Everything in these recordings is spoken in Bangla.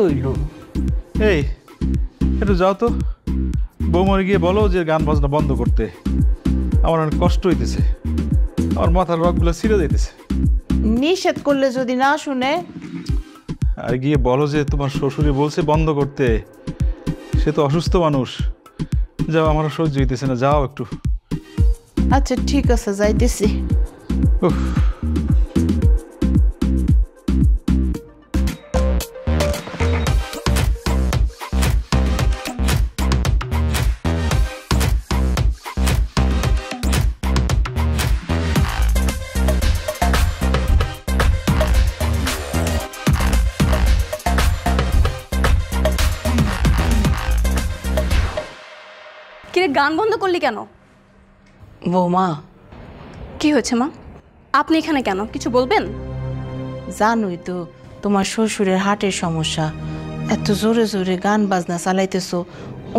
হইল? এই একটু যাও তো, বৌমারে গিয়ে বলো যে গান বাজনা বন্ধ করতে, আমার অনেক কষ্ট হইতেছে, আমার মাথার রগগুলো ছিঁড়ে যাইতেছে। নিষেধ করলে যদি না শুনে? আর গিয়ে বলো যে তোমার শ্বশুরে বলছে বন্ধ করতে, সে তো অসুস্থ মানুষ, যাও, আমার সহ্য হইতেছে না, যাও একটু। আচ্ছা ঠিক আছে, যাইতেছি। উফ, কিরে গান বন্ধ করলি কেন? বৌমা, কি হয়েছে মা? আপনি এখানে কেন, কিছু বলবেন? জানোই তো তোমার শ্বশুরের হার্টের সমস্যা, এত জোরে জোরে গান বাজনা চালাইতেছো,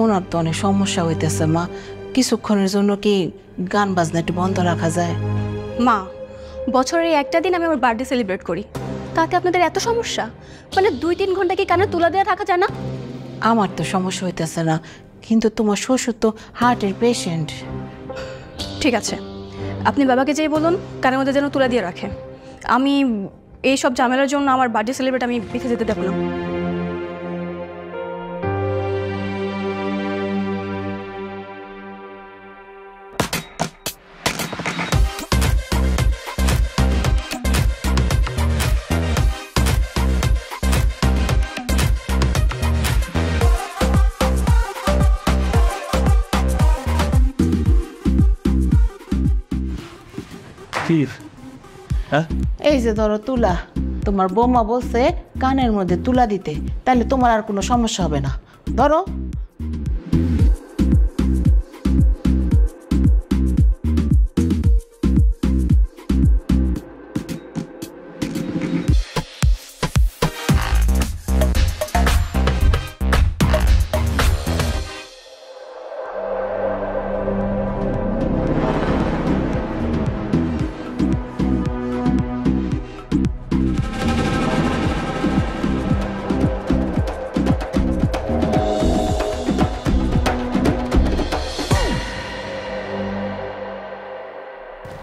ওনার তো অনেক সমস্যা হইতেছে মা। কিছুক্ষণের জন্য কি গান বাজনা একটু বন্ধ রাখা যায়? মা, বছরের একটা দিন আমি আমার বার্থডে সেলিব্রেট করি, তাতে আপনাদের এত সমস্যা? মানে 2-3 ঘন্টা কি কানে তুলা দিয়ে থাকা যায় না? আমার তো সমস্যা হইতেছে না, কিন্তু তোমার শ্বশুর তো হার্টের পেশেন্ট। ঠিক আছে, আপনি বাবাকে যেই বলুন কানের মধ্যে যেন তুলা দিয়ে রাখে। আমি এই সব ঝামেলার জন্য আমার বার্থডে সেলিব্রেট আমি পিছিয়ে যেতে দেবো না। হ্যাঁ, এই যে ধরো তুলা, তোমার বৌমা বলছে কানের মধ্যে তুলা দিতে, তাহলে তোমার আর কোনো সমস্যা হবে না। ধরো।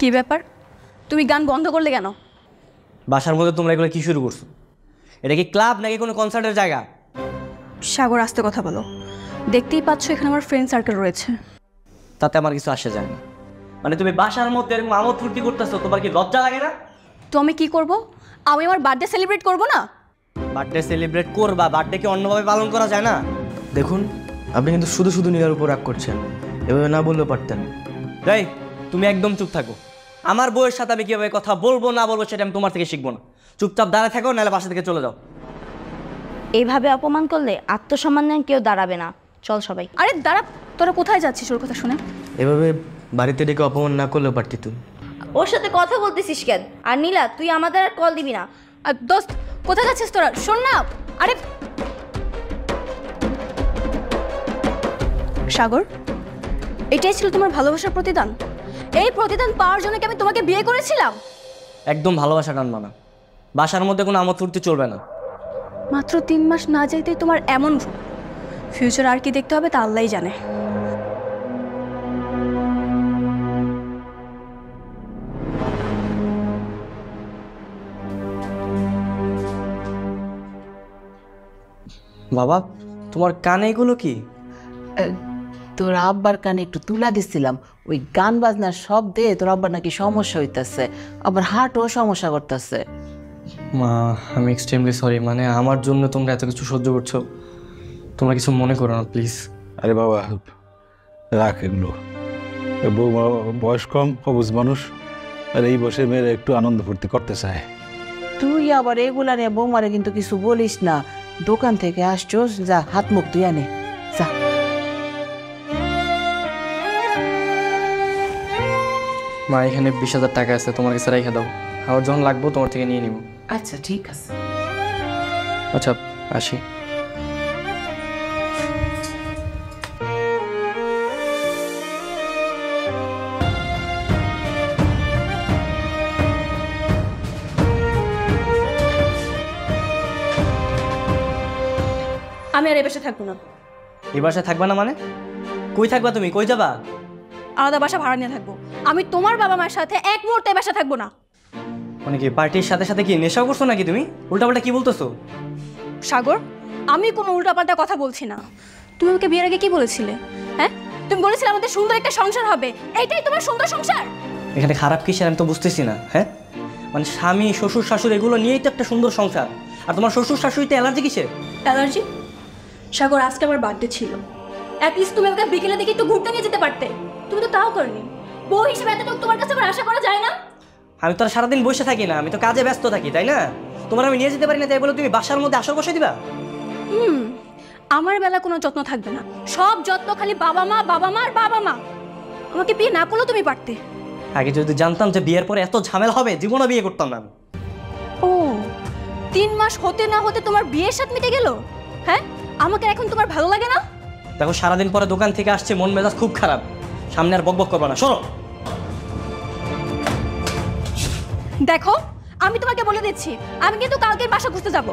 কি ব্যাপার, তুমি গান বন্ধ করলে কেন? বাসার মধ্যে তোমরা এগুলো কি শুরু করছো? এটা কি ক্লাব নাকি কোনো কনসার্টের জায়গা? সাগর, আস্তে কথা বলো, দেখতেই পাচ্ছ এখানে আমার ফ্রেন্ড সার্কেল রয়েছে। তাতে আমার কিছু আসে যায় না। মানে তুমি বাসার মধ্যে এরকম আমোদ ফুর্তি করতেছো, তোমার কি লজ্জা লাগে না? তো আমি কি করব? আমি আমার বার্থডে সেলিব্রেট করব না? বার্থডে সেলিব্রেট করবা, বার্থডে কি অন্যভাবে পালন করা যায় না? দেখুন, আপনি কিন্তু শুধু শুধু নীলার উপর রাগ করছেন, এভাবে না বললেও পারতেন। তাই তুমি একদম চুপ থাকো। আমার বউয়ের সাথে আমি কীভাবে কথা বলবো না বলবো সেটা আমি তোমার থেকে শিখবো না। চুপচাপ দাঁড়ায় থাকো, নাহলে বাসা থেকে চলে যাও। এইভাবে অপমান করলে আত্মসম্মান নিয়ে কেউ দাঁড়াবে না। চল সবাই। আরে দাঁড়া, তোরা কোথায় যাচ্ছিস ওর কথা শুনে? এভাবে বাড়িতে ডেকে অপমান না করলেও পারতি তুই। ওর সাথে কথা বলতেছিস কেন? আর নীলা, তুই আমাদের আর কল দিবি না। আর দোস্ত, কোথায় যাচ্ছিস তোরা? শোন না। আরে সাগর, এটাই ছিল তোমার ভালোবাসার প্রতিদান? এই প্রতিদান পাওয়ার জন্য কি আমি তোমাকে বিয়ে করেছিলাম? একদম ভালোবাসা টানবা না। বাসার মধ্যে কোনো আমোদ ফুর্তি চলবে না। মাত্র 3 মাস না যাইতেই তোমার এমন রূপ। ফিউচার আর কি দেখতে হবে তা আল্লাহই জানে। বাবা, তোমার কানে এগুলো কি? তোর আব্বার কানে একটু তুলা দিছিলাম, ওই গান বাজনার শব্দে তোর আব্বার নাকি সমস্যা হইতাছে, আবার হার্টও সমস্যা করতেছে। মা, আমি এক্সট্রিমলি সরি, মানে আমার জন্য তোমরা এত কিছু সহ্য করছো, তোমরা কিছু মনে করো না প্লিজ। আরে বাবা, রাখ এগুলো। বৌমা বয়স কম, অবুঝ মানুষ, আর এই বয়সে মেয়েরা একটু আনন্দ ফুর্তি করতে চায়। তুই আবার এগুলা নিয়ে বৌমারে কিন্তু কিছু বলিস না। দোকান থেকে আসছোস, যা হাত মুখ তুই আনে যা। মা, এখানে 20,000 টাকা আছে, তোমার কাছে রেখে দাও, আমার যখন লাগবো তোমার থেকে নিয়ে নিব। আচ্ছা ঠিক আছে। আচ্ছা, আসি। এ বাসায় থাকবো না। এই বাসায় থাকবা না মানে? কই থাকবা তুমি? কই যাবা? আলাদা বাসা ভাড়া নিয়ে থাকবো। আমি তোমার বাবা মায়ের সাথে এক মুহূর্তে বাসা থাকবো না। মানে কি পার্টির সাথে সাথে কি নেশাও করছো নাকি তুমি? উল্টাপাল্টা কি বলতেছো? সাগর, আমি কোনো উল্টাপাল্টা কথা বলছি না। তুমি ওকে বিয়ের আগে কি বলেছিলে? হ্যাঁ, তুমি বলেছিলে আমাদের সুন্দর একটা সংসার হবে, এইটাই তোমার সুন্দর সংসার। এখানে খারাপ কিসের আমি তো বুঝতেছি না। হ্যাঁ, মানে স্বামী শ্বশুর শাশুড়ি এগুলো নিয়েই তো একটা সুন্দর সংসার, আর তোমার শ্বশুর শাশুড়িতে অ্যালার্জি কিসের? অ্যালার্জি? সাগর, আজকে আমার বার্থডে ছিল, অ্যাটলিস্ট তুমি আমাকে বিকেলে দিকে একটু ঘুরতে নিয়ে যেতে পারতে। তুমি তো তাও করনি। বউ হিসেবে এতটুকু তোমার কাছে আশা করা যায় না? আমি তো আর সারাদিন বসে থাকি না, আমি তো কাজে ব্যস্ত থাকি, তাই না? তোমার আমি নিয়ে যেতে পারি না তাই বলে তুমি বাসার মধ্যে আসর বসে দিবা? আমার বেলা কোনো যত্ন থাকবে না, সব যত্ন খালি বাবা মা বাবা মা আর বাবা মা। আমাকে বিয়ে না করলেও তুমি পারতে। আগে যদি জানতাম যে বিয়ের পরে এত ঝামেলা হবে, জীবনে বিয়ে করতাম না আমি। ও, 3 মাস হতে না হতে তোমার বিয়ের সাথে মিটে গেল? হ্যাঁ, আমাকে এখন তোমার ভালো লাগে না? দেখো, সারাদিন পরে দোকান থেকে আসছে, মন মেজাজ খুব খারাপ, সামনে আর বকবক করবা না, সরো। দেখো, আমি তোমাকে বলে দিচ্ছি, আমি কিন্তু কালকে বাসা খুঁজতে যাব।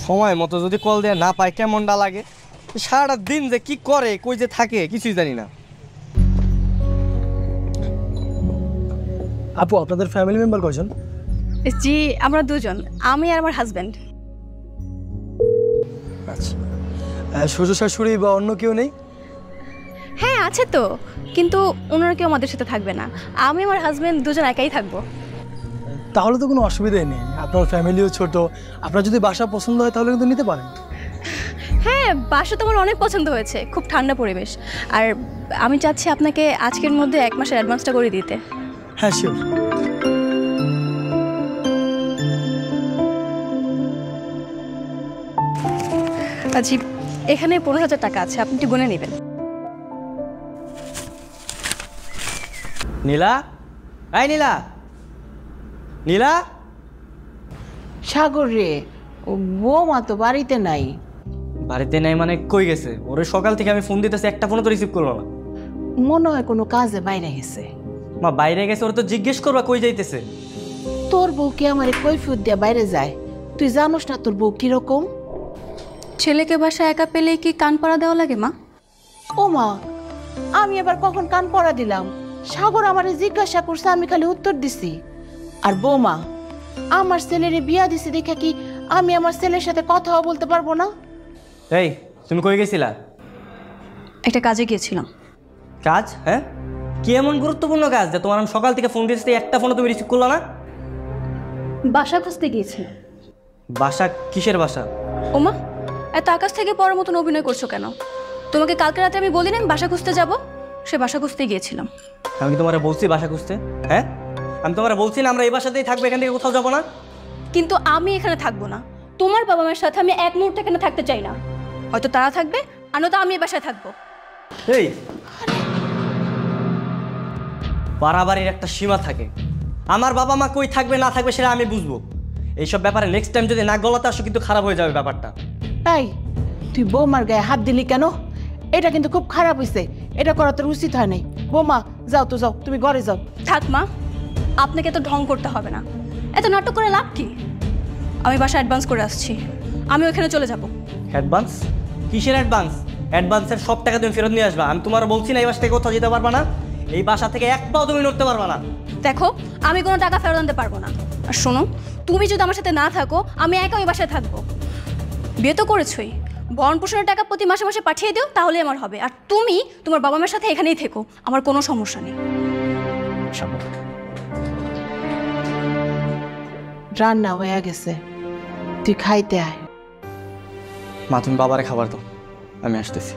সময় মতো যদি কল দেয়া না পায় কেমনটা লাগে? সারাটা দিন যে কি করে, কই যে থাকে কিছুই জানি না। আপু, আপনাদের ফ্যামিলি মেম্বার কয়জন? জি, আমরা দুজন, আমি আর আমার হাজবেন্ড। আচ্ছা, শ্বশুর শাশুড়ি বা অন্য কেউ নেই? হ্যাঁ আছে তো, কিন্তু ওনারা কেউ আমাদের সাথে থাকবে না। আমি আমার হাজবেন্ড দুজন একাই থাকবো। তাহলে তো কোনো অসুবিধাই নেই, আপনার ফ্যামিলিও ছোট। আপনার যদি বাসা পছন্দ হয় তাহলে কিন্তু নিতে পারেন। হ্যাঁ, বাসা তো আমার অনেক পছন্দ হয়েছে, খুব ঠান্ডা পরিবেশ। আর আমি চাচ্ছি আপনাকে আজকের মধ্যে 1 মাসের অ্যাডভান্সটা করে দিতে। হ্যাঁ, শিওর। জি, এখানে 15,000 টাকা আছে, আপনি একটু গুনে নেবেন। নীলা, এই নীলা, নীলা। সাগর রে, ও বৌমা তো বাড়িতে নাই। বাড়িতে নাই মানে কই গেছে? ওরে সকাল থেকে আমি ফোন দিতেছি, একটা ফোনও তো রিসিভ করলো না। মনে হয় কোনো কাজে বাইরে গেছে। মা বাইরে গেছে, ওরা তো জিজ্ঞেস করবা কই যাইতেছে। তোর বউ কি আমার কৈফিয়ত দিয়ে বাইরে যায়? তুই জানোস না তোর বউ কিরকম? ছেলেকে বাসা একা পেলে কি কান পড়া দেওয়া লাগে মা? ও মা, আমি এবার কখন কান পড়া দিলাম? সাগর আমারে জিজ্ঞাসা করছে, আমি খালি উত্তর দিছি। আর বৌমা, আমার ছেলের বিয়া দিছে দেখে কি আমি আমার ছেলের সাথে কথাও বলতে পারবো না? এই, তুমি কই গেছিলা? একটা কাজে গিয়েছিলাম। কাজ? হ্যাঁ, কি এমন গুরুত্বপূর্ণ কাজ যে তোমার আমি সকাল থেকে ফোন দিতেছি, একটা ফোনও তুমি রিসিভ করলো না? বাসা খুঁজতে গিয়েছিলাম। বাসা? কিসের বাসা? ওমা, এত আকাশ থেকে পড়ার মতন অভিনয় করছো কেন? তোমাকে কালকে রাতে আমি বলিনি আমি বাসা খুঁজতে যাব? সে বাসা খুঁজতে গিয়েছিলাম। আমি কি তোমারে বলছি বাসা খুঁজতে? হ্যাঁ, আমি তোমারে বলছি না আমরা এই বাসাতেই থাকবো, এখান থেকে কোথাও যাবো না? কিন্তু আমি এখানে থাকবো না। তোমার বাবা মায়ের সাথে আমি এক মুহূর্তে এখানে থাকতে চাই না। হয়তো তারা থাকবে, আর নয়তো আমি এই বাসায় থাকবো। এই, বাড়াবাড়ির একটা সীমা থাকে। আমার বাবা মা কই থাকবে না থাকবে সেটা আমি বুঝবো। এইসব ব্যাপারে নেক্সট টাইম যদি না গলাতে আসো কিন্তু খারাপ হয়ে যাবে ব্যাপারটা। এই, তুই বৌমার গায়ে হাত দিলি কেন? এটা কিন্তু খুব খারাপ হয়েছে, এটা করা তোর উচিত হয় নাই। বৌমা, যাও তো যাও, তুমি ঘরে যাও। থাক মা, আপনাকে তো ঢং করতে হবে না, এত নাটক করে লাভ কি? আমি বাসা অ্যাডভান্স করে আসছি, আমি ওইখানে চলে যাব। অ্যাডভান্স? কিসের অ্যাডভান্স? অ্যাডভান্সের সব টাকা তুমি ফেরত নিয়ে আসবা। আমি তোমার বলছি না এই বাসা থেকে কোথাও যেতে পারবা না, এই বাসা থেকে এক পাও তুমি নড়তে পারবা না। দেখো, আমি কোনো টাকা ফেরত আনতে পারবো না। আর শোনো, তুমি যদি আমার সাথে না থাকো, আমি একা ওই বাসায় থাকবো। বিয়ে তো করেছই, ভরণ পোষণের টাকা প্রতি মাসে মাসে পাঠিয়ে দিও, তাহলে আমার হবে। আর তুমি তোমার বাবা মায়ের সাথে এখানেই থেকো, আমার কোনো সমস্যা নেই। রান্না হয়ে গেছে, তুই খাইতে আয়। মা, তুমি বাবারে খাবার দাও, আমি আসতেছি।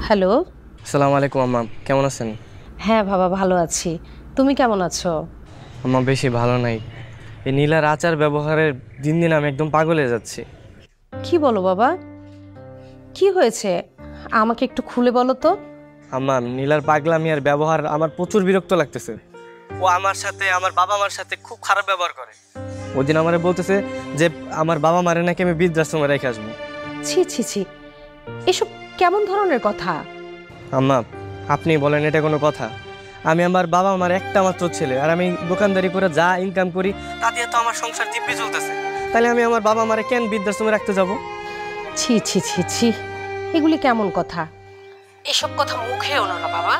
হ্যালো। আসসালামু আলাইকুম আম্মা, কেমন আছেন? হ্যাঁ বাবা, ভালো আছি। তুমি কেমন আছো? আম্মা বেশি ভালো নাই। এই নীলার আচার ব্যবহারের দিন দিন আমি একদম পাগল হয়ে যাচ্ছি। কি বলো বাবা, কি হয়েছে? আমাকে একটু খুলে বলো তো। আম্মা, নীলার পাগলামি আর ব্যবহার আমার প্রচুর বিরক্ত লাগতেছে। ও আমার সাথে, আমার বাবা মার সাথে খুব খারাপ ব্যবহার করে। ওই দিন আমারে বলতেছে যে আমার বাবা মারে নাকি আমি বৃদ্ধাশ্রমে রেখে আসবো। ছি ছি ছি, এসব কেমন ধরনের কথা? আম্মা, আপনি বলেন এটা কোনো কথা? আমি আমার বাবা মার একটা মাত্র ছেলে, আর আমি দোকানদারি করে যা ইনকাম করি তা দিয়ে তো আমার সংসার দিব্যি চলতেছে। তাহলে আমি আমার বাবা মারে কেন বৃদ্ধাশ্রমে রাখতে যাব? ছি ছি ছি ছি, এগুলি কেমন কথা? এসব কথা মুখেও না বাবা।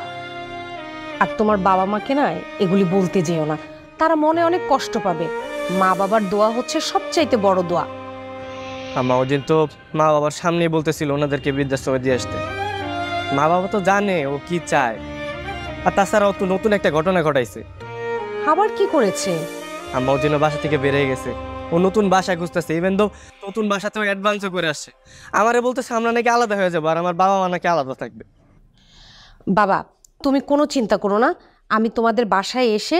আর তোমার বাবা মাকে না এগুলি বলতে যেও না, তারা মনে অনেক কষ্ট পাবে। মা বাবার দোয়া হচ্ছে সবচাইতে বড় দোয়া। আম্মা, ওই দিন তো মা বাবার সামনেই বলতেছিল ওনাদেরকে বৃদ্ধাশ্রমে দিয়ে আসতে। মা বাবা তো জানে ও কি চায়। আর তাছাড়াও তো নতুন একটা ঘটনা ঘটাইছে। আবার কি করেছে? আম্মা ওই জন্য বাসা থেকে বেরিয়ে গেছে। ও নতুন বাসা খুঁজতেছে, ইভেন তো নতুন বাসাতেও অ্যাডভান্সও করে আসছে। আমারে বলতেছে আমরা নাকি আলাদা হয়ে যাবো, আর আমার বাবা মা নাকি আলাদা থাকবে। বাবা, তুমি কোনো চিন্তা করো না, আমি তোমাদের বাসায় এসে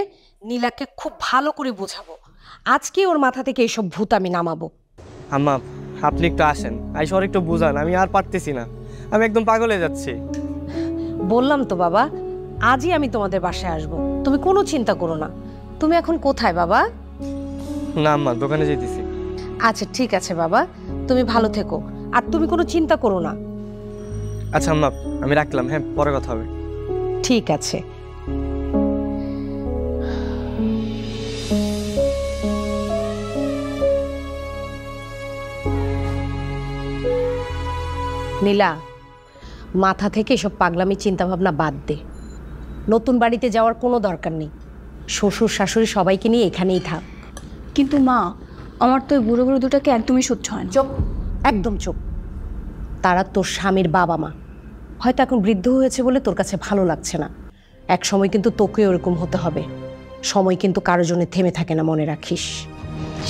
নীলাকে খুব ভালো করে বোঝাবো। আজকে ওর মাথা থেকে এইসব ভূত আমি নামাবো। আম্মা, আপনি একটু আসেন, আইসর একটু বুঝান, আমি আর পারতেছি না, আমি একদম পাগল হয়ে যাচ্ছি। বললাম তো বাবা, আজই আমি তোমাদের বাসায় আসবো, তুমি কোনো চিন্তা করো না। তুমি এখন কোথায় বাবা? না আম্মা, দোকানে যেতেছি। আচ্ছা ঠিক আছে বাবা, তুমি ভালো থেকো, আর তুমি কোনো চিন্তা করো না। আচ্ছা আম্মা, আমি রাখলাম, হ্যাঁ পরে কথা হবে। ঠিক আছে। নীলা, মাথা থেকে এসব পাগলামি চিন্তা ভাবনা বাদ দে। নতুন বাড়িতে যাওয়ার কোনো দরকার নেই। শ্বশুর শাশুড়ি সবাইকে নিয়ে এখানেই থাক। কিন্তু মা, আমার তো ওই বুড়ো বুড়ো দুটাকে একদমই সহ্য হয় না। চুপ, একদম চুপ। তারা তোর স্বামীর বাবা মা, হয়তো এখন বৃদ্ধ হয়েছে বলে তোর কাছে ভালো লাগছে না। এক সময় কিন্তু তোকে ওরকম হতে হবে। সময় কিন্তু কারো জন্য থেমে থাকে না, মনে রাখিস।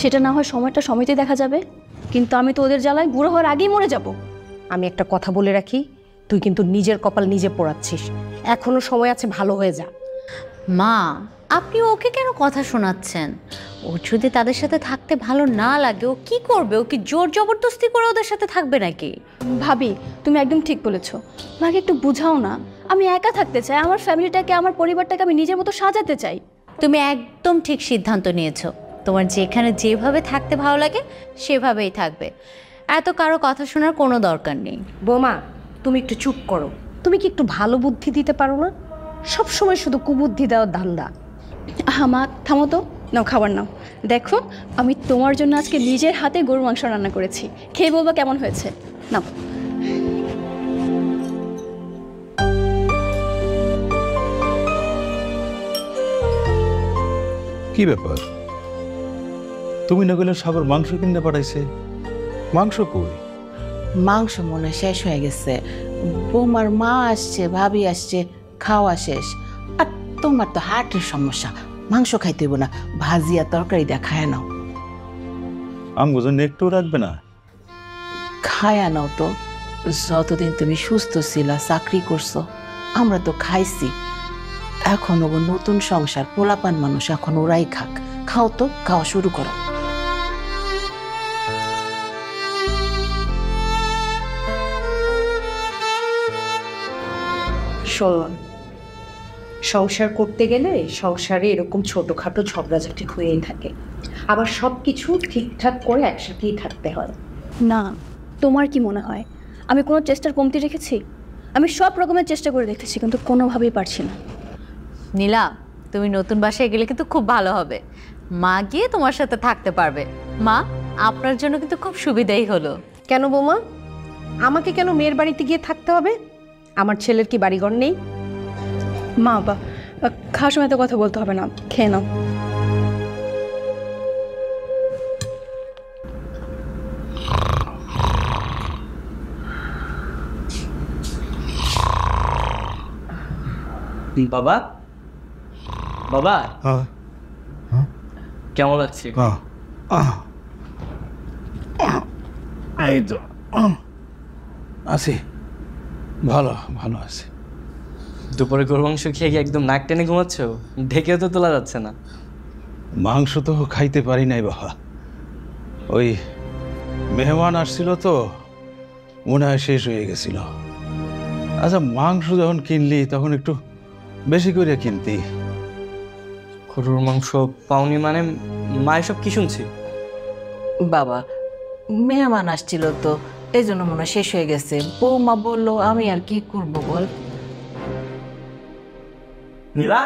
সেটা না হয় সময়টা সময়তে দেখা যাবে, কিন্তু আমি তো ওদের জ্বালায় বুড়ো হওয়ার আগেই মরে যাব। আমি একটা কথা বলে রাখি, তুই কিন্তু নিজের কপাল নিজে পোড়াচ্ছিস। এখনো সময় আছে, ভালো হয়ে যা। মা, আপনি ওকে কেন কথা শোনাচ্ছেন? ও যদি তাদের সাথে থাকতে ভালো না লাগে, ও কি করবে? ও কি জোর জবরদস্তি করে ওদের সাথে থাকবে নাকি? ভাবি, তুমি একদম ঠিক বলেছো। মাকে একটু বুঝাও না। আমি একা থাকতে চাই, আমার ফ্যামিলিটাকে, আমার পরিবারটাকে আমি নিজের মতো সাজাতে চাই। তুমি একদম ঠিক সিদ্ধান্ত নিয়েছো। তোমার যেখানে যেভাবে থাকতে ভালো লাগে সেভাবেই থাকবে। এত কারো কথা শোনার কোনো দরকার নেই। বোমা, তুমি একটু চুপ করো। তুমি কি একটু ভালো বুদ্ধি দিতে পারো না? সব সময় শুধু কুবুদ্ধি দেওয়ার ধান্দা। মা থামো তো, নাও খাবার নাও। দেখো, আমি তোমার জন্য আজকে নিজের হাতে গরুর মাংস রান্না করেছি, খেয়ে বলবো কেমন হয়েছে। নাও। কি ব্যাপার? তুমি না গেলে সাগর মাংস কিনে পাঠাইছে, মাংস কই? মাংস মনে হয় শেষ হয়ে গেছে। বৌমার মা আসছে, ভাবি আসছে, খাওয়া শেষ। আর তোমার তো হার্টের সমস্যা, মাংস খাইতে হইব না, ভাজি আর তরকারি দিয়ে খায় নাও। আমগো জন্য একটু রাখবে না? খায়া নাও তো। যতদিন তুমি সুস্থ ছিলা, চাকরি করছো, আমরা তো খাইছি। এখন ওগো নতুন সংসার, পোলাপান মানুষ, এখন ওরাই খাক। খাও তো, খাওয়া শুরু করো। শোন, সংসার করতে গেলে সংসারে এরকম ছোটখাটো ঝগড়াঝাটি হয়েই থাকে। আবার সব কিছু ঠিকঠাক করে একসাথেই থাকতে হয়। না, তোমার কি মনে হয় আমি কোনো চেষ্টার কমতি রেখেছি? আমি সব রকমের চেষ্টা করে দেখেছি, কিন্তু কোনোভাবেই পারছি না। নীলা, তুমি নতুন বাসায় গেলে কিন্তু খুব ভালো হবে। মা গিয়ে তোমার সাথে থাকতে পারবে। মা, আপনার জন্য কিন্তু খুব সুবিধাই হলো। কেন বৌমা, আমাকে কেন মেয়ের বাড়িতে গিয়ে থাকতে হবে? আমার ছেলের কি বাড়িঘর নেই? মা বা খাওয়ার সময় তো কথা বলতে হবে না, খেয়ে নাও। বাবা, বাবা কেমন লাগছে? এই তো আছি, ভালো ভালো আছি। দুপুরে গরু মাংস খেয়ে গিয়ে একদম নাক টেনে ঘুমাচ্ছ? ঢেকেও তো তোলা যাচ্ছে না। মাংস তো খাইতে পারি নাই বাবা, ওই মেহমান আসছিল তো, মনে হয় শেষ হয়ে গেছিল। আচ্ছা মাংস যখন কিনলি তখন একটু বেশি করে কিনতি। গরুর মাংস পাওনি মানে? মা এসব কি শুনছি? বাবা মেহমান আসছিল তো এই জন্য মনে হয় শেষ হয়ে গেছে। বৌমা বললো, আমি আর কি করবো বল। নীলা,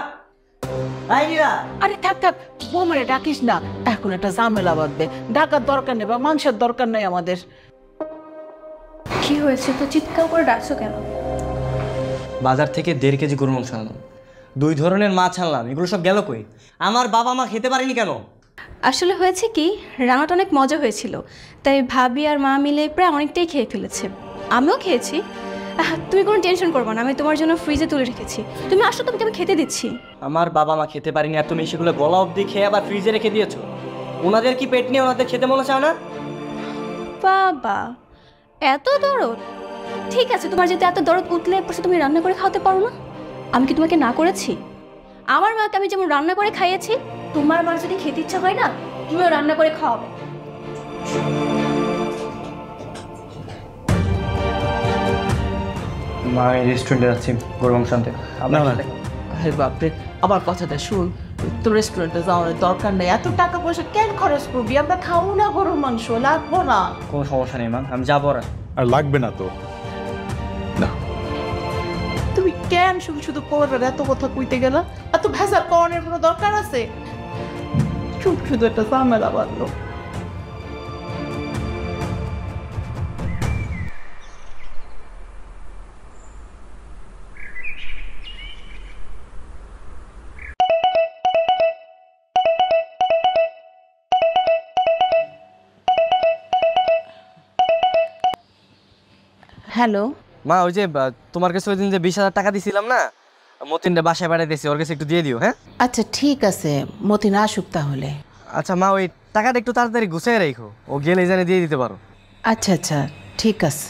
এই নীলা। আরে থাক থাক, বৌমারে ডাকিস না, এখন একটা ঝামেলা বাঁধবে। ডাকার দরকার নেই বা মাংসের দরকার নেই আমাদের। কি হয়েছে তো চিৎকার করে ডাকছো কেন? বাজার থেকে 1.5 কেজি গরুর মাংস আনলাম, 2 ধরনের মাছ আনলাম, এগুলো সব গেল কই? আমার বাবা মা খেতে পারেনি কেন? আসলে হয়েছে কি, রান্নাটা অনেক মজা হয়েছিল, তাই ভাবি আর মা মিলে প্রায় অনেকটাই খেয়ে ফেলেছে। আমিও খেয়েছি। তুমি কোনো টেনশন করবো না, আমি তোমার জন্য ফ্রিজে তুলে রেখেছি। তুমি আসো, তোমাকে আমি খেতে দিচ্ছি। আমার বাবা মা খেতে পারিনি আর তুমি সেগুলো গলা অবধি খেয়ে আবার ফ্রিজে রেখে দিয়েছো। ওনাদের কি পেট নিয়ে ওনাদের খেতে মনে চায় না? বাবা এত দরদ? ঠিক আছে, তোমার যদি এত দরদ উঠলে পরে তুমি রান্না করে খাওয়াতে পারো না? আমি কি তোমাকে না করেছি? আমার মাকে আমি যেমন রান্না করে খাইয়েছি, তোমার মার যদি খেতে ইচ্ছা হয় না, তুমিও রান্না করে খাওয়াবে। মা এই রেস্টুরেন্টে যাচ্ছি গরুর মাংস আনতে। আরে বাপরে, আমার কথাটা শুন। তো রেস্টুরেন্টে যাওয়ার দরকার নেই, এত টাকা পয়সা কেন খরচ করবি? আমরা খাবো না গরুর মাংস, লাগবো না। কোনো সমস্যা নেই মা, আমি যাবো। আর লাগবে না তো। না তুমি কেন শুধু শুধু পরের এত কথা কইতে গেলা? এত ভেজাল করানোর কোনো দরকার আছে? শুধু শুধু একটা ঝামেলা বাঁধলো। হ্যালো মা, ওই যে তোমার কাছে ওই দিন যে 20,000 টাকা দিছিলাম না, মতিনরে বাসায় পাঠাইতেছি, ওর কাছে একটু দিয়ে দিও। হ্যাঁ আচ্ছা ঠিক আছে, মতিন আসুক তাহলে। আচ্ছা মা, ওই টাকাটা একটু তাড়াতাড়ি গুছিয়ে রাখো, ও গেলে জানে দিয়ে দিতে পারো। আচ্ছা আচ্ছা ঠিক আছে।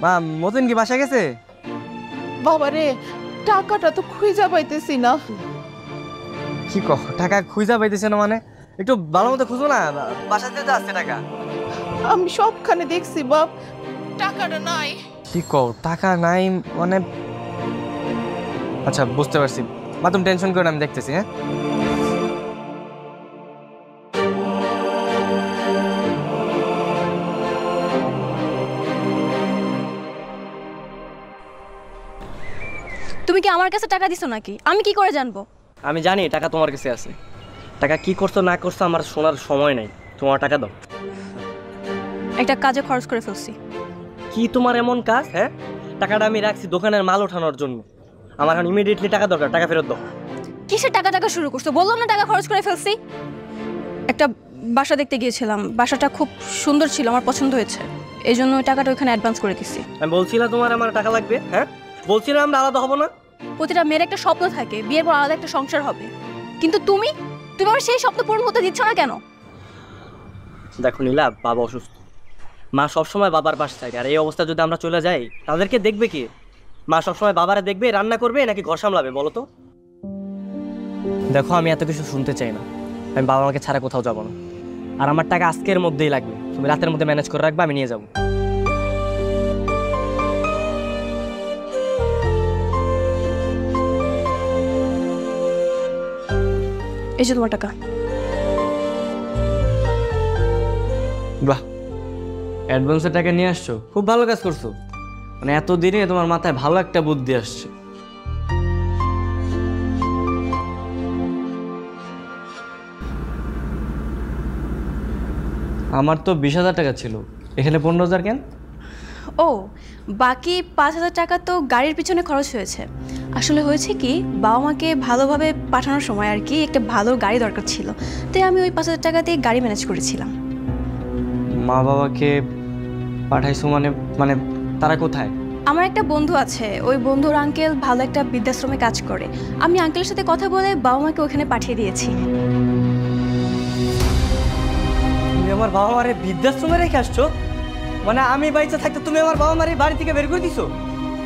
মা, মতিন কি বাসায় গেছে? বাবারে, টাকাটা তো খুঁজে পাইতেছি না। কি কহ, টাকা খুঁজা পাইতেছে না মানে? একটু ভালো মতো খুঁজো না, বাসাতে তো আসছে টাকা। আমি সবখানে দেখছি বাপ, টাকাটা নাই। কি কও, টাকা নাই মানে? আচ্ছা বুঝতে পারছি মা, তুমি টেনশন করো না, আমি দেখতেছি। হ্যাঁ তুমি কি আমার কাছে টাকা দিছো নাকি? আমি কি করে জানবো? আমি জানি টাকা তোমার কাছে আছে। টাকা কি করছো না করছো আমার শোনার সময় নাই, তোমার টাকা দাও। একটা কাজে খরচ করে ফেলছি। কি তোমার এমন কাজ? হ্যাঁ, টাকাটা আমি রাখছি দোকানের মাল ওঠানোর জন্য, আমার এখন ইমিডিয়েটলি টাকা দরকার, টাকা ফেরত দাও। কিসের টাকা টাকা শুরু করছো? বললাম না টাকা খরচ করে ফেলছি। একটা বাসা দেখতে গিয়েছিলাম, বাসাটা খুব সুন্দর ছিল, আমার পছন্দ হয়েছে, এই জন্য ওই টাকাটা ওখানে অ্যাডভান্স করে দিছি। আমি বলছিলাম তোমার আমার টাকা লাগবে। হ্যাঁ বলছিলাম আমরা আলাদা হবো না। প্রতিটা মেয়ের একটা স্বপ্ন থাকে, বিয়ের পর আলাদা একটা সংসার হবে, কিন্তু তুমি আমার সেই স্বপ্ন পূরণ হতে দিচ্ছ না কেন? দেখো নীলা, বাবা অসুস্থ, মা সবসময় বাবার পাশে থাকে, আর এই অবস্থা যদি আমরা চলে যাই তাদেরকে দেখবে কি? মা সবসময় বাবারা দেখবে, রান্না করবে নাকি ঘর সামলাবে বলো তো? দেখো আমি এত কিছু শুনতে চাই না, আমি বাবা মাকে ছাড়া কোথাও যাবো না, আর আমার টাকা আজকের মধ্যেই লাগবে, তুমি রাতের মধ্যে ম্যানেজ করে রাখবে, আমি নিয়ে যাবো। এই যে তোমার টাকা। বাহ, অ্যাডভান্সের টাকা নিয়ে আসছো, খুব ভালো কাজ করছো, মানে এত দিনে তোমার মাথায় ভালো একটা বুদ্ধি আসছে। আমার তো 20,000 টাকা ছিল, এখানে 15,000 কেন? ও, বাকি 5,000 টাকা তো গাড়ির পিছনে খরচ হয়েছে। আসলে হয়েছে কি, বাবা মাকে ভালোভাবে পাঠানোর সময় আর কি একটা ভালো গাড়ি দরকার ছিল, তাই আমি ওই 5,000 টাকা দিয়ে গাড়ি ম্যানেজ করেছিলাম। মা বাবাকে পাঠাইছো মানে? মানে তারা কোথায়? আমার একটা বন্ধু আছে, ওই বন্ধুর আঙ্কেল ভালো একটা বৃদ্ধাশ্রমে কাজ করে। আমি আঙ্কেলের সাথে কথা বলে বাবা মাকে ওখানে পাঠিয়ে দিয়েছি। তুমি আমার বাবা মারে বৃদ্ধাশ্রমে রেখে আসছো? মানে আমি বাইচে থাকতে তুমি আমার বাবা মারে বাড়ি থেকে বের করে দিছো?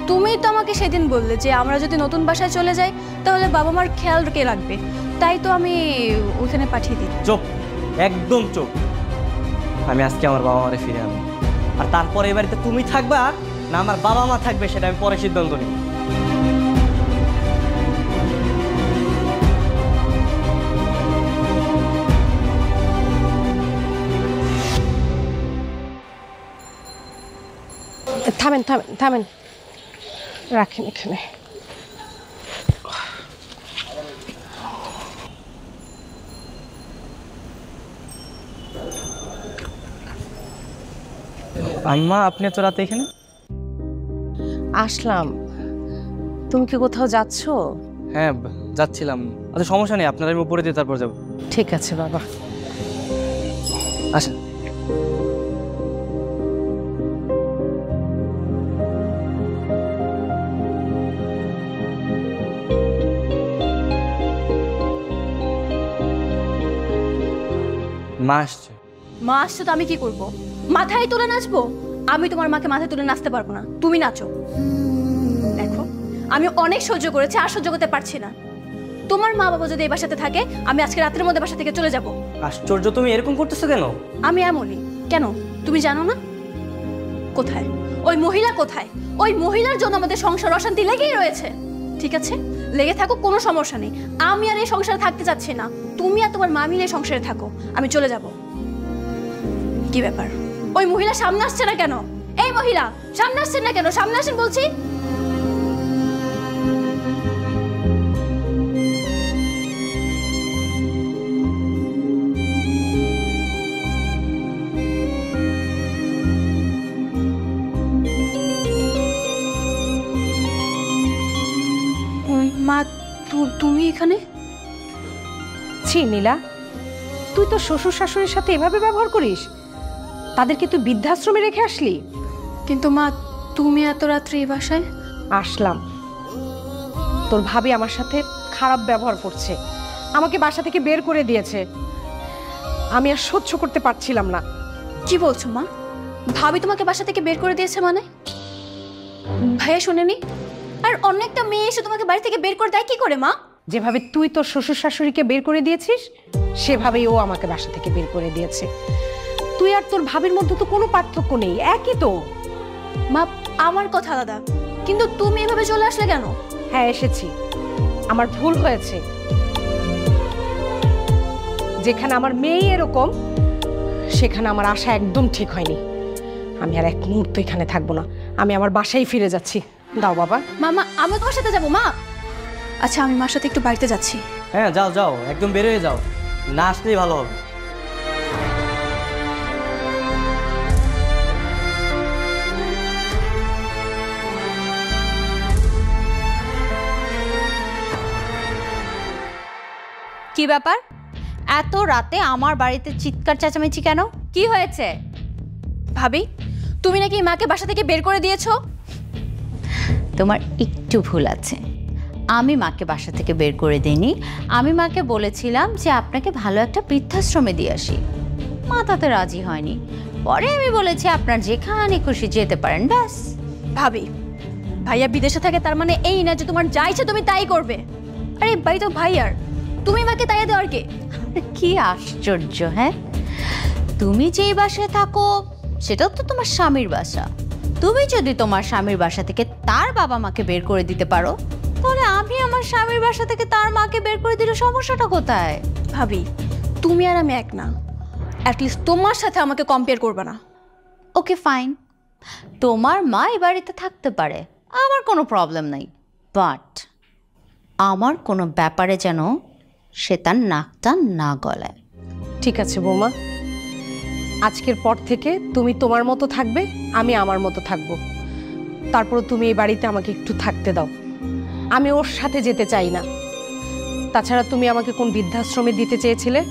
তুমি তো আমাকে সেদিন বললে যে আমরা যদি নতুন বাসায় চলে যাই তাহলে বাবা মার খেয়াল কে রাখবে, তাই তো আমি ওখানে পাঠিয়ে দিই। চুপ, একদম চুপ। আমি আজকে আমার বাবা মারে ফিরে আনবো, আর তারপরে এই বাড়িতে তুমি থাকবা না আমার বাবা মা থাকবে সেটা আমি পরে সিদ্ধান্ত নিই। থামেন থামেন থামেন, রাখেন এখানে। আম্মা আপনি তো রাতে এখানে? আসলাম। তুমি কি কোথাও যাচ্ছ? হ্যাঁ যাচ্ছিলাম। আচ্ছা সমস্যা নেই, আপনারা আমি উপরে দিয়ে তারপর যাবো। ঠিক আছে বাবা। আসেন। মা আসছে। মা আসছে তো আমি কি করব? মাথায় তুলে নাচবো? আমি তোমার মাকে মাথায় তুলে নাচতে পারবো না, তুমি নাচো। দেখো আমি অনেক সহ্য করেছি, আর সহ্য করতে পারছি না। তোমার মা বাবা যদি এই বাসাতে থাকে আমি আজকে রাতের মধ্যে বাসা থেকে চলে যাব। আশ্চর্য, তুমি এরকম করতেছো কেন? আমি এমনই। কেন তুমি জানো না? কোথায় ওই মহিলা? কোথায় ওই মহিলার জন্য আমাদের সংসার অশান্তি লেগেই রয়েছে। ঠিক আছে, লেগে থাকো, কোনো সমস্যা নেই। আমি আর এই সংসারে থাকতে চাচ্ছি না। তুমি আর তোমার মা মিলে এই সংসারে থাকো, আমি চলে যাব। কি ব্যাপার, ওই মহিলা সামনে আসছে না কেন? এই মহিলা সামনে আসছেন না কেন? সামনে আসেন বলছি। মা তুমি এখানে? ছি নীলা, তুই তো শ্বশুর শাশুড়ির সাথে এভাবে ব্যবহার করিস? তাদেরকে তুই বৃদ্ধাশ্রমে রেখে আসলি? কিন্তু মা তুমি এত রাত্রে এই বাসায়? আসলাম। তোর ভাবি আমার সাথে খারাপ ব্যবহার করছে, আমাকে বাসা থেকে বের করে দিয়েছে। আমি আর সহ্য করতে পারছিলাম না। কি বলছো মা? ভাবি তোমাকে বাসা থেকে বের করে দিয়েছে মানে? ভাইয়া শুনেনি? আর অন্য একটা মেয়ে এসে তোমাকে বাড়ি থেকে বের করে দেয় কি করে মা? যেভাবে তুই তোর শ্বশুর শাশুড়িকে বের করে দিয়েছিস সেভাবেই ও আমাকে বাসা থেকে বের করে দিয়েছে। তুই আর তোর ভাবির মধ্যে তো কোনো পার্থক্য নেই, একই তো। মা আমার কথা আলাদা, কিন্তু তুমি এভাবে চলে আসলে কেন? হ্যাঁ এসেছি, আমার ভুল হয়েছে। যেখানে আমার মেয়ে এরকম সেখানে আমার আশা একদম ঠিক হয়নি। আমি আর এক মুহূর্ত এখানে থাকবো না, আমি আমার বাসায় ফিরে যাচ্ছি। দাও বাবা। মামা আমি তোমার সাথে যাবো মা। আচ্ছা আমি মার সাথে একটু বাড়িতে যাচ্ছি। হ্যাঁ যাও যাও, একদম বের হয়ে যাও, না আসলেই ভালো হবে। কি ব্যাপার, এত রাতে আমার বাড়িতে চিৎকার চেঁচামেচি কেন? কি হয়েছে? ভাবি তুমি নাকি মাকে বাসা থেকে বের করে দিয়েছো? তোমার একটু ভুল আছে। আমি মাকে বাসা থেকে বের করে দিইনি। আমি মাকে বলেছিলাম যে আপনাকে ভালো একটা বৃদ্ধাশ্রমে দিয়ে আসি। মা তাতে রাজি হয়নি। পরে আমি বলেছি আপনার যেখানে খুশি যেতে পারেন, ব্যাস। ভাবি ভাইয়া বিদেশে থাকে তার মানে এই না যে তোমার যা ইচ্ছে তুমি তাই করবে। আরে বাড়ি তো ভাইয়ার, তুমি মাকে তাইয়া দেওয়ার কে? কি আশ্চর্য! হ্যাঁ, তুমি যেই বাসায় থাকো সেটাও তো তোমার স্বামীর বাসা। তুমি যদি তোমার স্বামীর বাসা থেকে তার বাবা মাকে বের করে দিতে পারো, তাহলে আমি আমার স্বামীর বাসা থেকে তার মাকে বের করে দিলে সমস্যাটা কোথায়? ভাবি তুমি আর আমি এক না, অ্যাটলিস্ট তোমার সাথে আমাকে কম্পেয়ার করবে না। ওকে ফাইন, তোমার মা এই বাড়িতে থাকতে পারে, আমার কোনো প্রবলেম নাই। বাট আমার কোনো ব্যাপারে যেন সে তার নাকটা না গলায়। ঠিক আছে বৌমা, আজকের পর থেকে তুমি তোমার মতো থাকবে, আমি আমার মতো থাকবো। তারপর তুমি এই বাড়িতে আমাকে একটু থাকতে দাও। আমি ওর সাথে যেতে চাই না। তাছাড়া তুমি আমাকে কোন বৃদ্ধাশ্রমে দিতে চেয়েছিলে,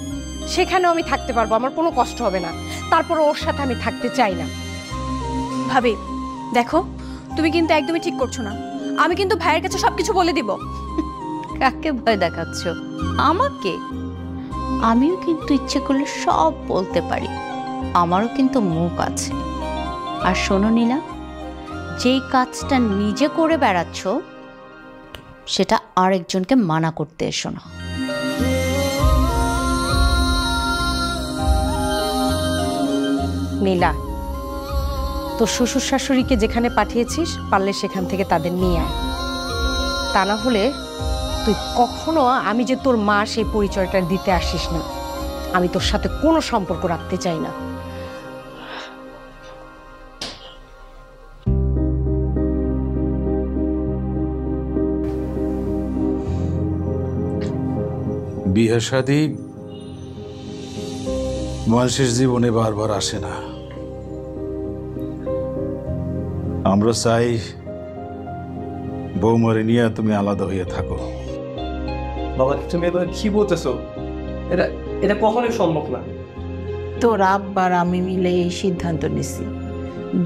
সেখানেও আমি থাকতে পারবো, আমার কোনো কষ্ট হবে না। তারপর ওর সাথে আমি থাকতে চাই না। ভাবি দেখো তুমি কিন্তু একদমই ঠিক করছো না। আমি কিন্তু ভাইয়ের কাছে সবকিছু বলে দিব। কাকে ভয় দেখাচ্ছ? আমাকে? আমিও কিন্তু ইচ্ছে করলে সব বলতে পারি, আমারও কিন্তু মুখ আছে। আর শোনো নীলা, যেই কাজটা নিজে করে বেড়াচ্ছ সেটা আরেকজনকে মানা করতে এসো না। নীলা, তোর শ্বশুর শাশুড়িকে যেখানে পাঠিয়েছিস পারলে সেখান থেকে তাদের নিয়ে আয়। তা না হলে তুই কখনো আমি যে তোর মা সেই পরিচয়টা দিতে আসিস না। আমি তোর সাথে কোনো সম্পর্ক রাখতে চাই না। বিয়ে শাদী মানুষের জীবনে বারবার আসে না। আমরা চাই বৌমারে নিয়ে তুমি আলাদা হয়ে থাকো। বাবা তুমি এবার কি বলতেছো? এটা এটা কখনোই সম্ভব না। তোর আব্বার আমি মিলে এই সিদ্ধান্ত নিছি।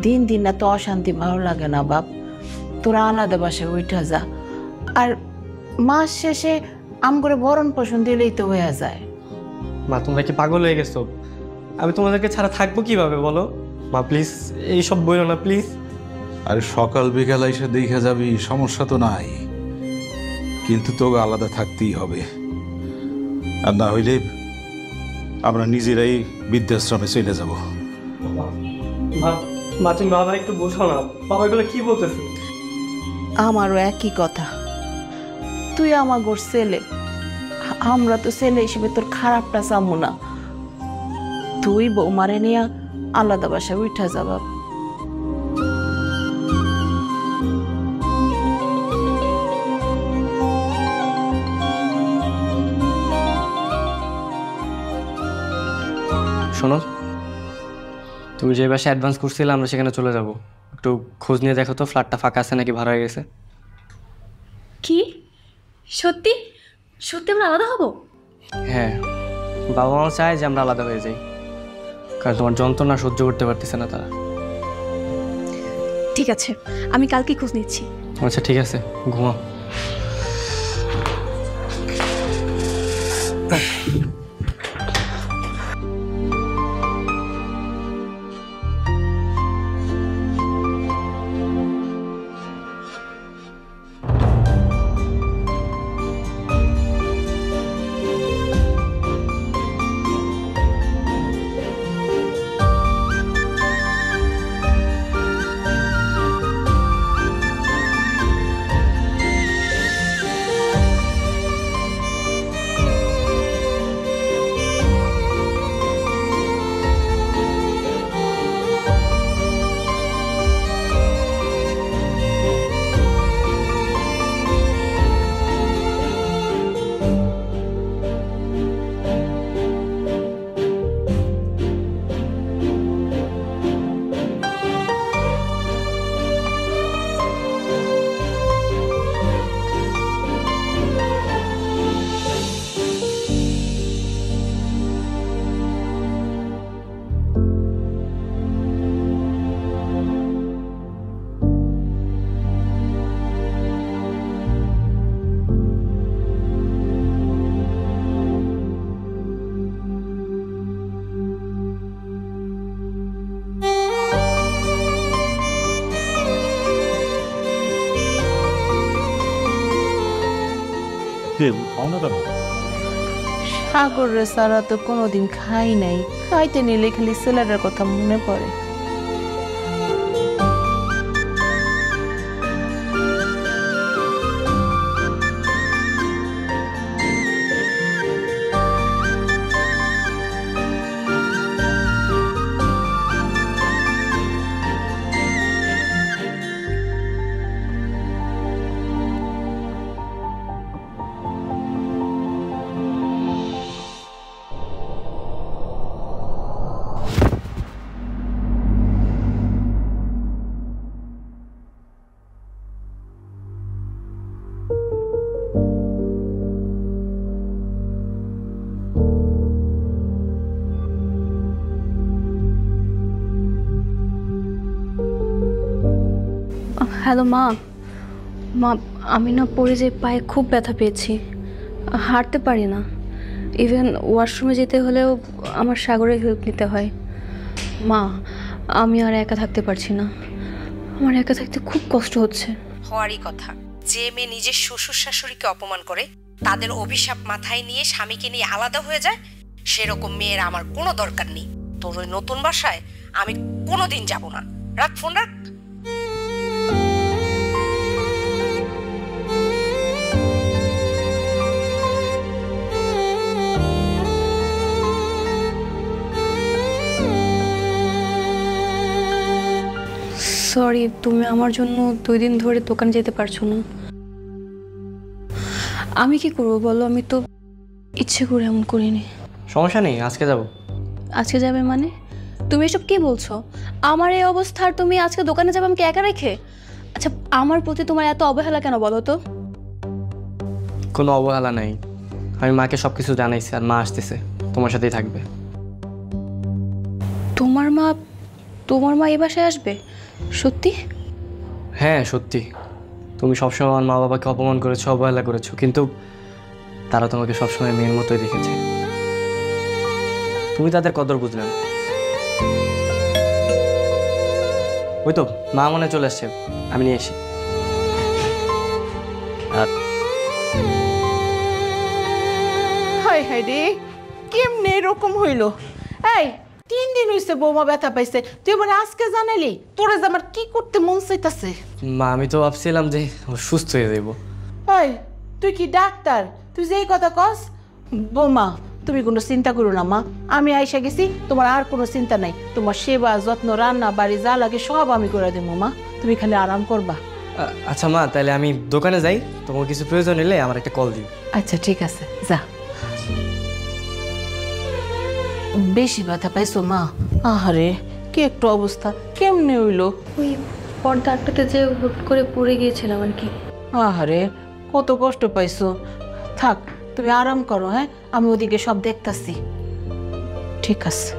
দিন দিন না তো অশান্তি ভালো লাগে না বাপ। তোরা আলাদা বাসায় উঠা যা, আর মাস শেষে আম করে ভরণ পোষণ দিলেই তো হয়ে যায়। মা তোমরা কি পাগল হয়ে গেছো? আমি তোমাদেরকে ছাড়া থাকবো কিভাবে বলো? মা প্লিজ এইসব বলো না প্লিজ। আরে সকাল বিকাল এসে দেখে যাবি, সমস্যা তো নাই, কিন্তু তোকে আলাদা থাকতেই হবে। আর না হইলে আমরা নিজেরাই বৃদ্ধাশ্রমে চলে যাব। মা তুমি বাবা একটু বোঝো না, বাবা এগুলো কি বলতেছে? আমারও একই কথা। তুই আমার গোর ছেলে, আমরা তো ছেলে হিসেবে তোর খারাপটা চামু না। তুই বৌমারে নিয়ে আলাদা বাসায় উঠা যা বাপ। শোনো, তুমি যে বাসায় অ্যাডভান্স করছিলে আমরা সেখানে চলে যাব। একটু খোঁজ নিয়ে দেখো তো ফ্ল্যাটটা ফাঁকা আছে নাকি ভাড়া হয়ে গেছে। কি সত্যি? সত্যি আমরা আলাদা হব? হ্যাঁ, বাবা মাও চায় যে আমরা আলাদা হয়ে যাই, কারণ তোমার যন্ত্রণা সহ্য করতে পারতেছে না তারা। ঠিক আছে, আমি কালকে খোঁজ নিচ্ছি। আচ্ছা ঠিক আছে, ঘুমাও। সাগরের সারা তো কোনোদিন খাই নাই, খাইতে নিলে খালি ছেলেটার কথা মনে পড়ে। হ্যালো মা। মা, আমি না পড়ে যে পায়ে খুব ব্যথা পেয়েছি, হাঁটতে পারি না। ইভেন ওয়াশরুমে যেতে হলেও আমার সাগরের হেল্প নিতে হয়। মা, আমি আর একা থাকতে পারছি না, আমার একা থাকতে খুব কষ্ট হচ্ছে। হওয়ারই কথা, যে মেয়ে নিজের শ্বশুর শাশুড়িকে অপমান করে, তাদের অভিশাপ মাথায় নিয়ে স্বামীকে নিয়ে আলাদা হয়ে যায়, সেরকম মেয়ের আমার কোনো দরকার নেই। তোর ওই নতুন বাসায় আমি কোনোদিন যাব না। রাখ ফোন, রাখ। সরি, তুমি আমার জন্য 2 দিন ধরে দোকানে যেতে পারছো না। আমি কি করবো বলো, আমি তো ইচ্ছে করে এমন করিনি। সমস্যা নেই, আজকে যাব। আজকে যাবে মানে? তুমি এসব কি বলছো? আমার এই অবস্থা আর তুমি আজকে দোকানে যাবে আমাকে একা রেখে? আচ্ছা, আমার প্রতি তোমার এত অবহেলা কেন বলো তো? কোনো অবহেলা নাই, আমি মাকে সব কিছু জানাইছি আর মা আসতেছে, তোমার সাথেই থাকবে। তোমার মা এই বাসায় আসবে? সত্যি? হ্যাঁ সত্যি। তুমি সবসময় আমার মা বাবাকে অপমান করেছো, অবহেলা করেছো, কিন্তু তারা তোমাকে সবসময় মেয়ের মতোই রেখেছে। তুমি তাদের কদর বুঝলে না। ওই তো মা মনে চলে আসছে, আমি নিয়ে এসি। হায় হায় রে, কেমনে এরকম হইল? এই 3 দিন হইছে বৌমা ব্যথা পাইছে, তুই আমার আজকে জানালি? তোরা যে আমার কি করতে মন চাইতাছে। মা আমি তো ভাবছিলাম যে ও সুস্থ হয়ে যাইব। এই তুই কি ডাক্তার? তুই যে এই কথা কস? বৌমা তুমি কোনো চিন্তা করো না মা, আমি আইসা গেছি, তোমার আর কোনো চিন্তা নাই। তোমার সেবা যত্ন, রান্না বাড়ি যা লাগে সব আমি করে দেবো মা, তুমি খালি আরাম করবা। আচ্ছা মা, তাহলে আমি দোকানে যাই, তোমার কিছু প্রয়োজন হলে আমার একটা কল দিও। আচ্ছা ঠিক আছে, যা। বেশি ব্যথা পাইছো মা? আহারে কি একটু অবস্থা, কেমনে হইলো? ওই পর্দা আটকাতে যে হুট করে পড়ে গিয়েছিলাম আর কি। আহারে কত কষ্ট পাইছো। থাক তুমি আরাম করো, হ্যাঁ আমি ওদিকে সব দেখতাছি। ঠিক আছে।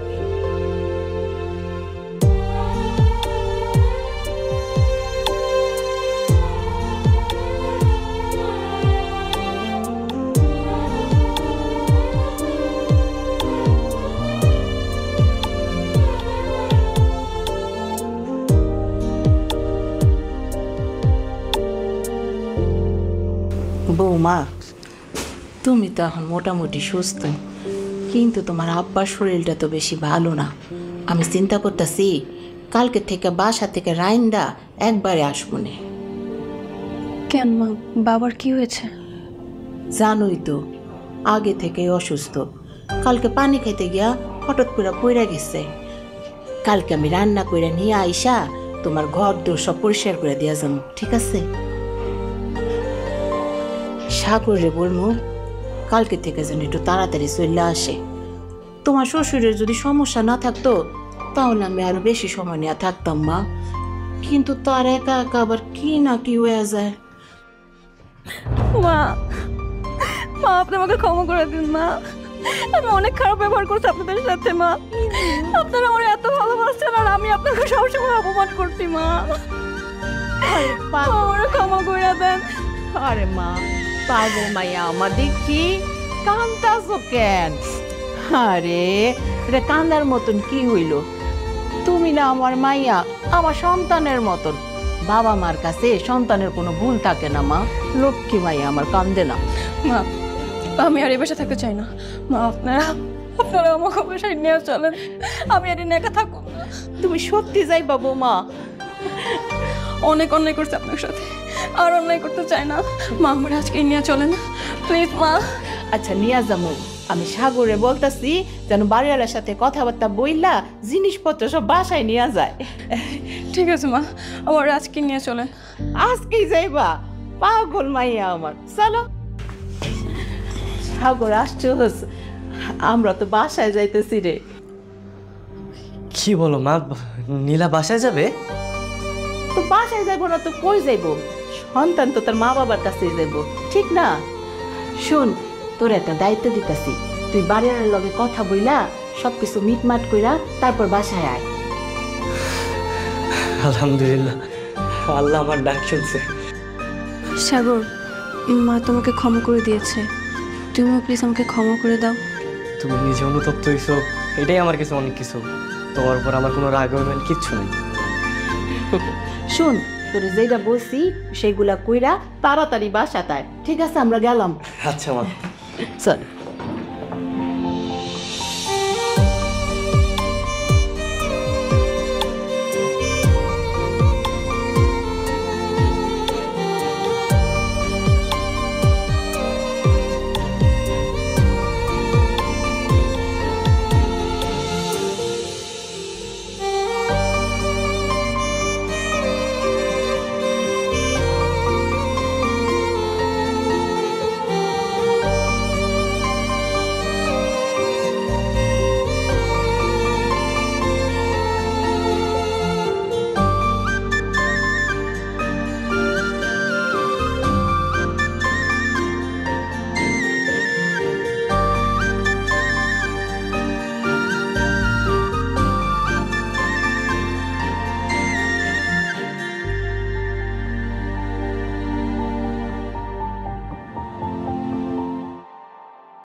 বৌমা তুমি তো এখন মোটামুটি সুস্থ, কিন্তু তোমার আব্বার শরীরটা তো বেশি ভালো না। আমি চিন্তা করতেছি কালকে থেকে বাসা থেকে রাইন্দা একবারে আসমনে। কেন মা, বাবার কি হয়েছে? জানোই তো আগে থেকে অসুস্থ। কালকে পানি খাইতে গিয়া হঠাৎ করে পড়ে গেছে। কালকে আমি রান্না করে নিয়ে আইসা তোমার ঘর দোর সব পরিষ্কার করে দিয়া যাবো, ঠিক আছে? সাগরে বলবো কালকে থেকে যেন একটু তাড়াতাড়ি চলে আসে। তোমার শ্বশুরের যদি সমস্যা না থাকতো তাহলে আমি আরো বেশি সময় নিয়ে থাকতাম মা, কিন্তু তার একা একা আবার কি না কি হয়ে যায়। মা, মা আপনি আমাকে ক্ষমা করে দিন মা, আমি অনেক খারাপ ব্যবহার করছি আপনাদের সাথে মা। আপনারা আমার এত ভালোবাসছেন আর আমি আপনাকে সবসময় অপমান করছি মা, আমার ক্ষমা করে দেন। আরে মা পাগল মাইয়া আমার দেখি কান্দাছো কেন? আরে এটা কান্দার মতন কি হইল? তুমি না আমার মাইয়া, আমার সন্তানের মতন। বাবা মার কাছে সন্তানের কোনো ভুল থাকে না মা, লক্ষ্মী মাইয়া আমার, কান্দে না। মা আমি আর এই বাসায় থাকতে চাই না মা, আপনারা আমাকে বাসায় নিয়ে চলেন, আমি আর একা থাকবো না। তুমি সত্যি যাইবা বৌমা? অনেক অন্যায় করছে আপনার সাথে, আর অন্যায় করতে চাই না মা, আমার আজকে নিয়ে চলেন প্লিজ মা। আচ্ছা নিয়ে যাবো, আমি সাগরে বলতাছি যেন বাড়িওয়ালার সাথে কথাবার্তা বইলা জিনিসপত্র সব বাসায় নিয়ে যায়। ঠিক আছে মা, আমার আজকে নিয়ে চলেন। আজকেই যাইবা? পাগল মাইয়া আমার, চলো। সাগর আসছো, আমরা তো বাসায় যাইতেছি রে। কি বলো মা, নীলা বাসায় যাবে? তো বাসায় যাইবো না তো কই যাইবো? সন্তান তো তার মা বাবার কাছে যাইবো, ঠিক না? শোন, তোর একটা দায়িত্ব দিতেছি, তুই বাড়ির লগে কথা বইলা সবকিছু মিটমাট কইরা তারপর বাসায় আয়। আলহামদুলিল্লাহ, আল্লাহ আমার ডাক শুনছে। সাগর, মা তোমাকে ক্ষমা করে দিয়েছে, তুমিও প্লিজ আমাকে ক্ষমা করে দাও। তুমি নিজে অনুতপ্ত হইছো, এটাই আমার কাছে অনেক কিছু। তোমার উপর আমার কোনো রাগ অভিমান কিচ্ছু নেই। শোন, তোর যেটা বলছি সেইগুলা কইরা তাড়াতাড়ি বাসায় আয়। ঠিক আছে, আমরা গেলাম। আচ্ছা মা। চল।